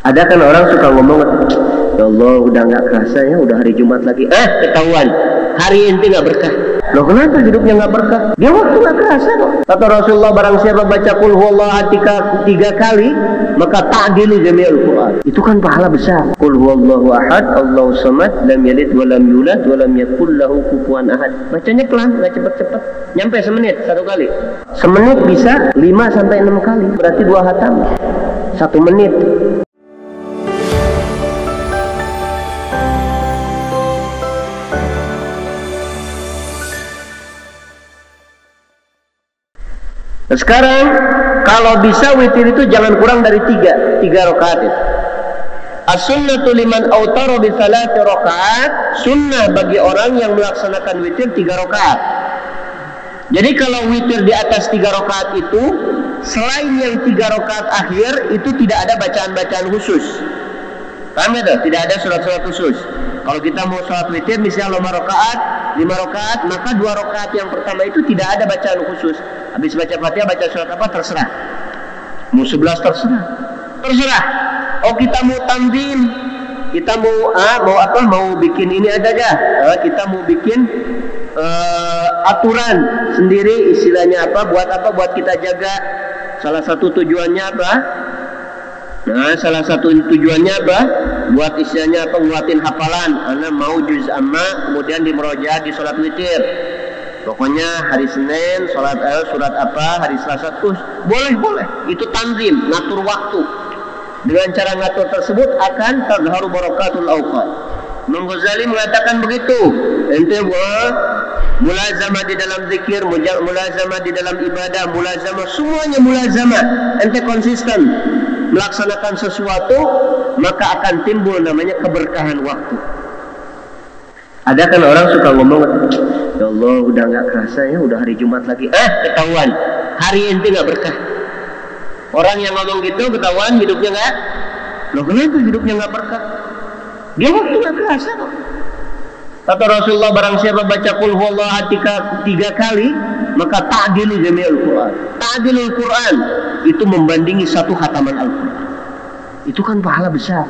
Ada kan orang suka ngomong, ya Allah udah nggak kerasa ya, udah hari Jumat lagi. Ketahuan hari ini nggak berkah. Loh kenapa hidupnya nggak berkah? Dia waktu nggak kerasa kok. Kata Rasulullah, barang siapa baca qul huwallahu 3 kali, maka ta'dilu jami'ul Quran. Itu kan pahala besar. Qul huwallahu ahad, Allahus samad, lam yalid wa lam yulad wa lam yakul lahu kufuwan ahad. Bacanya pelan, nggak cepet-cepet. Nyampe semenit 1 kali. Semenit bisa 5 sampai 6 kali. Berarti 2 hatam. 1 menit. Nah, sekarang kalau bisa witir itu jangan kurang dari 3 rakaat. As-sunnatu liman autara bi 3 rakaat, sunnah bagi orang yang melaksanakan witir 3 rakaat. Jadi kalau witir di atas 3 rakaat itu, selain yang 3 rakaat akhir itu tidak ada bacaan-bacaan khusus. Paham ya? Tidak ada surat-surat khusus. Kalau kita mau sholat witir misalnya 5 rakaat, maka 2 rakaat yang pertama itu tidak ada bacaan khusus. Habis baca Fatihah, baca surat apa terserah. Mau 11 terserah. Oh kita mau tanzim, kita mau bikin ini ada gak? Kita mau bikin aturan sendiri, istilahnya apa? Buat kita jaga. Salah satu tujuannya apa? Buat istilahnya apa? Nguatin hafalan. Ana mau juz amma, kemudian di murojaah di sholat witir. Pokoknya hari Senin sholat surat apa, hari Selasa boleh. Itu tanzim, ngatur waktu. Dengan cara ngatur tersebut akan tadharu barakatul awqat. Imam Ghazali mengatakan begitu. Ente mulazamah di dalam zikir, mulazamah di dalam ibadah, mulazamah semuanya mulazamah. Ente konsisten melaksanakan sesuatu, maka akan timbul namanya keberkahan waktu. Ada kan orang suka ngomong, ya Allah udah nggak kerasa ya, udah hari Jumat lagi. Ketahuan hari ini nggak berkah. Orang yang ngomong gitu ketahuan hidupnya nggak. Loh kenapa hidupnya nggak berkah? Dia waktu nggak kerasa kok. Kata Rasulullah, barang siapa baca qul huwallahu 3 kali, maka ta'dilu jami'ul Quran. Ta'dilul Quran itu membandingi 1 khataman Al-Quran. Itu kan pahala besar.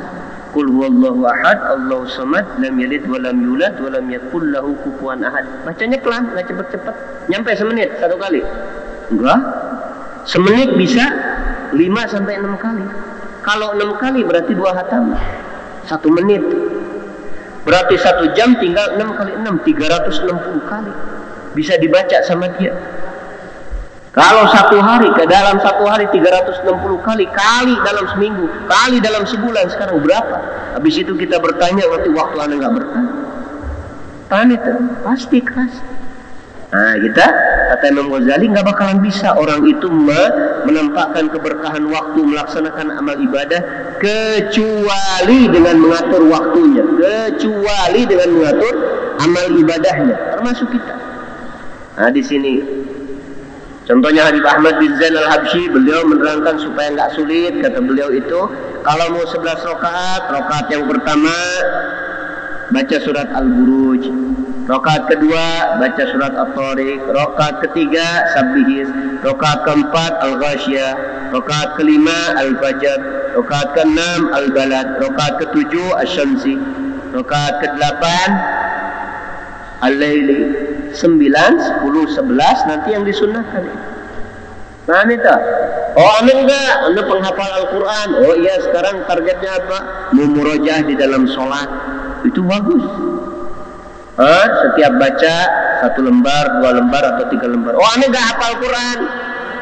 Qul huwallahu ahad, Allahus samad, lam yalid wa lam yulad wa lam yakul lahu kufuwan ahad. Bacanya pelan, nggak cepet-cepet. Nyampe semenit 1 kali. Enggak. Semenit bisa 5 sampai 6 kali. Kalau 6 kali berarti 2 hatam. 1 menit. Berarti 1 jam tinggal 6 kali 6, 360 kali. Bisa dibaca sama dia. Kalau 1 hari, ke dalam 1 hari 360 kali dalam seminggu, kali dalam sebulan, sekarang berapa? Habis itu kita bertanya, waktu Anda nggak bertanya. Tanya itu, pasti keras. Nah kita, kata Imam Ghazali, nggak bakalan bisa orang itu menampakkan keberkahan waktu melaksanakan amal ibadah kecuali dengan mengatur waktunya, kecuali dengan mengatur amal ibadahnya, termasuk kita. Nah di sini contohnya Habib Ahmad bin Zain al-Habsyi, beliau menerangkan supaya nggak sulit. Kata beliau itu, kalau mau 11 rakaat yang pertama baca surat Al-Buruj, rakaat kedua baca surat At-Tariq, rakaat ketiga Sabbihis, rakaat keempat Al-Ghasyiyah, rakaat kelima Al-Fajr, rakaat keenam Al-Balad, rakaat ketujuh Asy-Syamsi, rakaat kedelapan Al-Laili, 9, 10, 11 nanti yang disunnahkan. Nah ini tak. Oh anda enggak, anda penghafal Al-Quran. Oh iya, sekarang targetnya apa? Murojaah di dalam sholat. Itu bagus. Setiap baca 1 lembar, 2 lembar atau 3 lembar. Oh anda enggak hafal Quran,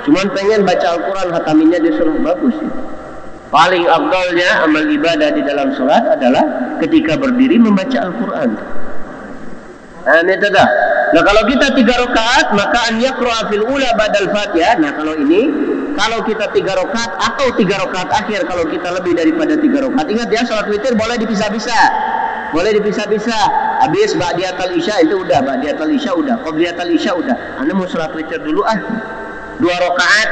cuman pengen baca Al-Quran, hataminnya di sholat. Bagus itu. Paling afdalnya amal ibadah di dalam sholat adalah ketika berdiri membaca Al-Quran. Nah ini dah. Nah kalau kita 3 rakaat, maka an yaqra'a fil ula ba'dal Fatihah. Nah kalau kita 3 rakaat atau 3 rakaat akhir, kalau kita lebih daripada 3 rakaat. Ingat ya, salat witir boleh dipisah-pisah. Habis ba'diyatul isya itu udah, ba'diyatul isya udah, qabliyatul isya udah. Anda mau salat witir dulu 2 rakaat.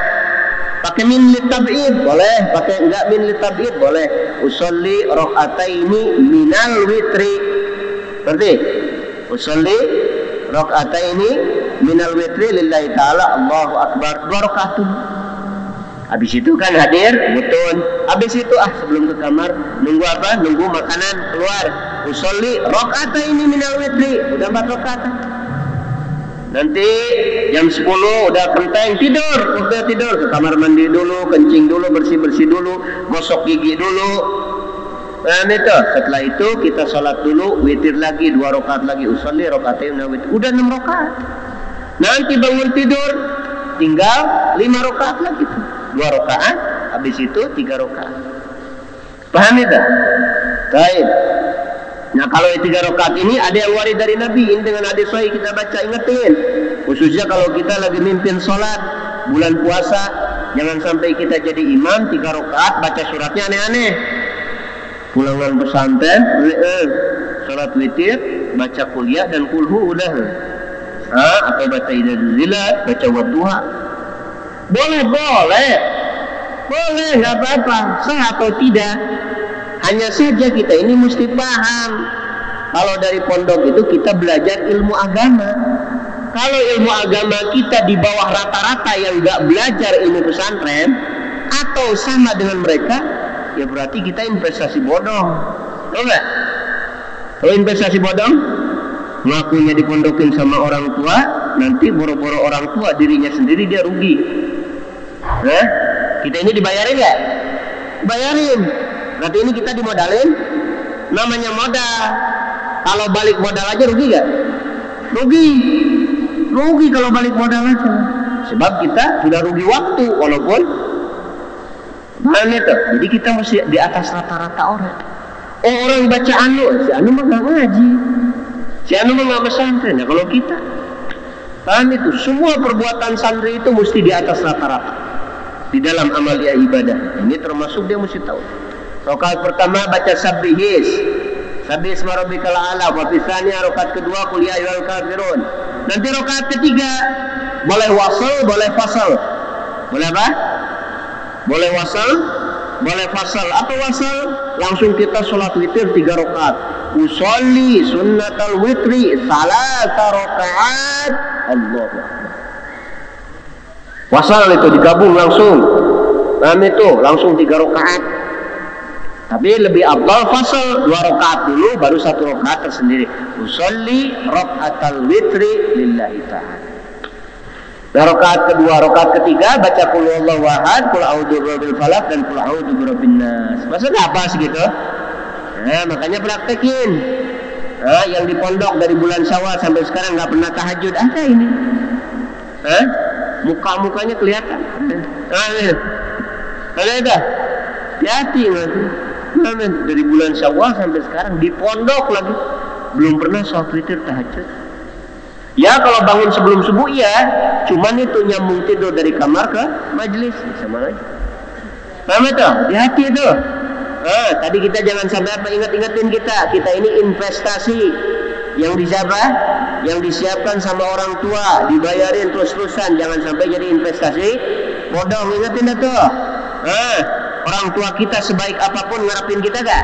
Pakai min litab'id boleh, pakai enggak min litab'id boleh. Usolli rakaataini minal witri. Berarti usolli rakaataini minal witri lillahi ta'ala, Allahu akbar. 2 rakaat dulu. Habis itu kan hadir, betul. Habis itu sebelum ke kamar nunggu apa? Nunggu makanan keluar. Usolli rakaataini minal witri. Udah 4 rakaat. Nanti jam 10 udah kenteng tidur. Udah tidur ke kamar mandi dulu, kencing dulu, bersih-bersih dulu, gosok gigi dulu. Nah itu, setelah itu kita sholat dulu, witir lagi 2 rakaat lagi. Usolli rakaatain minal witri. Udah 6 rakaat. Nanti bangun tidur tinggal 5 rakaat lagi tuh. 2 rakaat, habis itu 3 rakaat. Paham itu? Baik. Nah kalau 3 rakaat ini ada yang warid dari Nabi. Ini dengan hadis sahih kita baca, ingetin. Khususnya kalau kita lagi mimpin sholat bulan puasa, jangan sampai kita jadi imam 3 rakaat baca suratnya aneh-aneh. Pulangan pesantren, sholat witir, baca kuliah dan kulhu udah. Atau baca idzazilat, baca wadduha. Boleh, nggak apa-apa, sah atau tidak. Hanya saja kita ini mesti paham. Kalau dari pondok itu kita belajar ilmu agama. Kalau ilmu agama kita di bawah rata-rata yang nggak belajar ilmu pesantren atau sama dengan mereka, ya berarti kita investasi bodong. Tahu nggak? Kalau investasi bodong, ngakunya dipondokin sama orang tua, nanti boro-boro orang tua dirinya sendiri dia rugi. Kita ini dibayarin nggak? Bayarin. Berarti ini kita dimodalin. Namanya modal. Kalau balik modal aja rugi nggak? Rugi kalau balik modal aja. Sebab kita sudah rugi waktu walaupun itu. Jadi kita mesti di atas rata-rata orang. Orang baca si anu mah nggak ngaji, si anu mah nggak pesantren. Ya kalau kita paham itu, semua perbuatan santri itu mesti di atas rata-rata di dalam amalia ibadah. Ini termasuk dia mesti tahu. Rakaat pertama baca sabbihis isma rabbikal a'la, wa fi tsaniyah rakaat kedua qul ya ayyuhal kafirun. Nanti rakaat ketiga boleh wasal, boleh fasal. Boleh apa? Boleh wasal, boleh fasal. Apa wasal? Langsung kita sholat witir 3 rakaat. Usolli sunnatal witri 3 rakaat. Allahu Akbar. Wasal itu digabung langsung. Paham itu? Langsung 3 rakaat. Tapi lebih afdal fasal 2 rakaat dulu baru 1 rakaat tersendiri. Usolli rakaatal witri lillahi ta'ala. Nah, rakaat kedua, rakaat ketiga baca qul huwallahu ahad, qul a'udzu birabbil falaq dan qul a'udzu birabbin nas. Masa enggak apa segitu? Nah, makanya praktekin. Nah, yang di pondok dari bulan Syawal sampai sekarang enggak pernah tahajud ada ini. Muka-mukanya kelihatan. Ada dah. Hati nanti. Dari bulan Syawal sampai sekarang di pondok lagi belum pernah sholat witir tahajud. Ya kalau bangun sebelum subuh ya, cuman itu nyambung tidur dari kamar ke majelis sama lagi. Paham itu? Hati itu. Tadi kita jangan sampai apa, ingat-ingatin kita ini investasi yang disiapkan sama orang tua, dibayarin terus-terusan, jangan sampai jadi investasi bodong. Ingatin itu. Orang tua kita sebaik apapun ngarepin kita gak?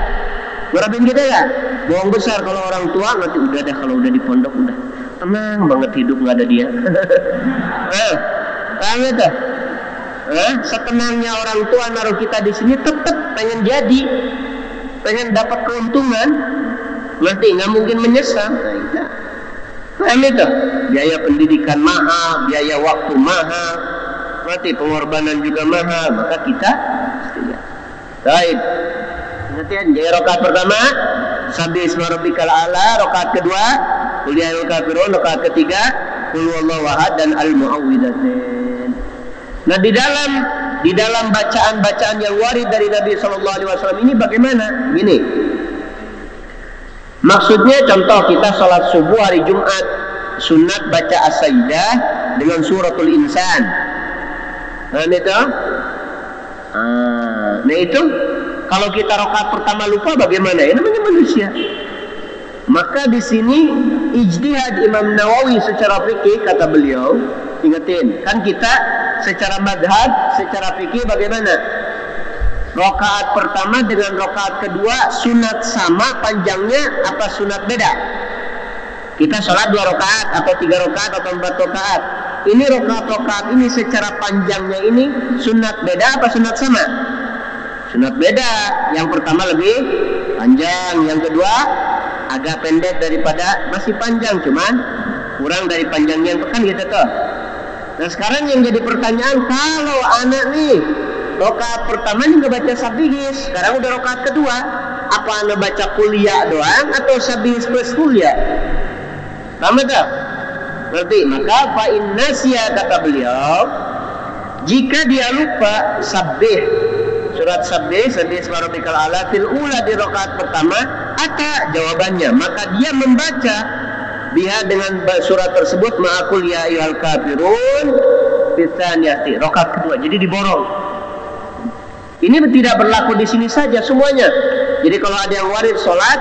Bohong besar kalau orang tua nanti udah dah, kalau udah di pondok udah tenang banget hidup nggak ada dia. Paham itu? Setenangnya orang tua naruh kita di sini tetap pengen dapat keuntungan, nanti nggak mungkin menyesal. Paham itu? Biaya pendidikan mahal, biaya waktu mahal, nanti pengorbanan juga mahal, maka kita baik. Ingat ya, rakaat pertama sabbih isma rabbikal a'la, rakaat kedua qul ya ayyuhal kafirun, rakaat ketiga qul huwallahu ahad dan al-mu'awwidzatain. Nah, di dalam bacaan-bacaan yang warid dari Nabi sallallahu alaihi wasallam ini bagaimana? Gini. Maksudnya contoh kita salat subuh hari Jumat, sunat baca as-sajdah dengan suratul insan. Nah itu kalau kita rakaat pertama lupa bagaimana? Ya namanya manusia. Maka di sini ijtihad Imam Nawawi secara fikih, kata beliau, ingetin, kan kita secara madhab, secara fikih bagaimana? Rakaat pertama dengan rakaat kedua sunat sama panjangnya apa sunat beda? Kita sholat 2 rakaat atau 3 rakaat atau 4 rakaat? ini rokaat ini secara panjangnya ini sunat beda apa sunat sama? Sunat beda. Yang pertama lebih panjang, yang kedua agak pendek daripada, masih panjang cuman kurang dari panjangnya yang kan gitu tuh. Nah sekarang yang jadi pertanyaan, kalau anak nih rokaat pertama ini nggak baca sabihis, sekarang udah rokaat kedua, apa anak baca kuliah doang atau sabihis plus kuliah? Paham tak? Berarti maka fa innasya, kata beliau, jika dia lupa sabih, surat sabih isma rabbikal a'la fil ula di rakaat pertama, ada jawabannya, maka dia membaca biha dengan surat tersebut ma'akul ya ayyuhal kafirun fitsaniyati, rakaat kedua. Jadi diborong. Ini tidak berlaku di sini saja semuanya. Jadi kalau ada yang warid sholat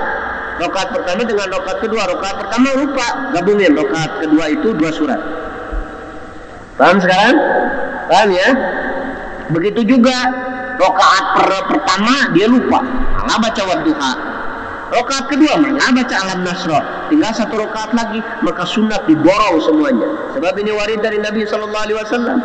rakaat pertama dengan rakaat kedua, rakaat pertama lupa, gabungin rakaat kedua itu 2 surat. Paham sekarang? Paham ya? Begitu juga rakaat pertama dia lupa, malah baca wadduha. Rakaat kedua malah baca alam nasrah. Tinggal 1 rakaat lagi, maka sunat diborong semuanya. Sebab ini warid dari Nabi sallallahu alaihi wasallam.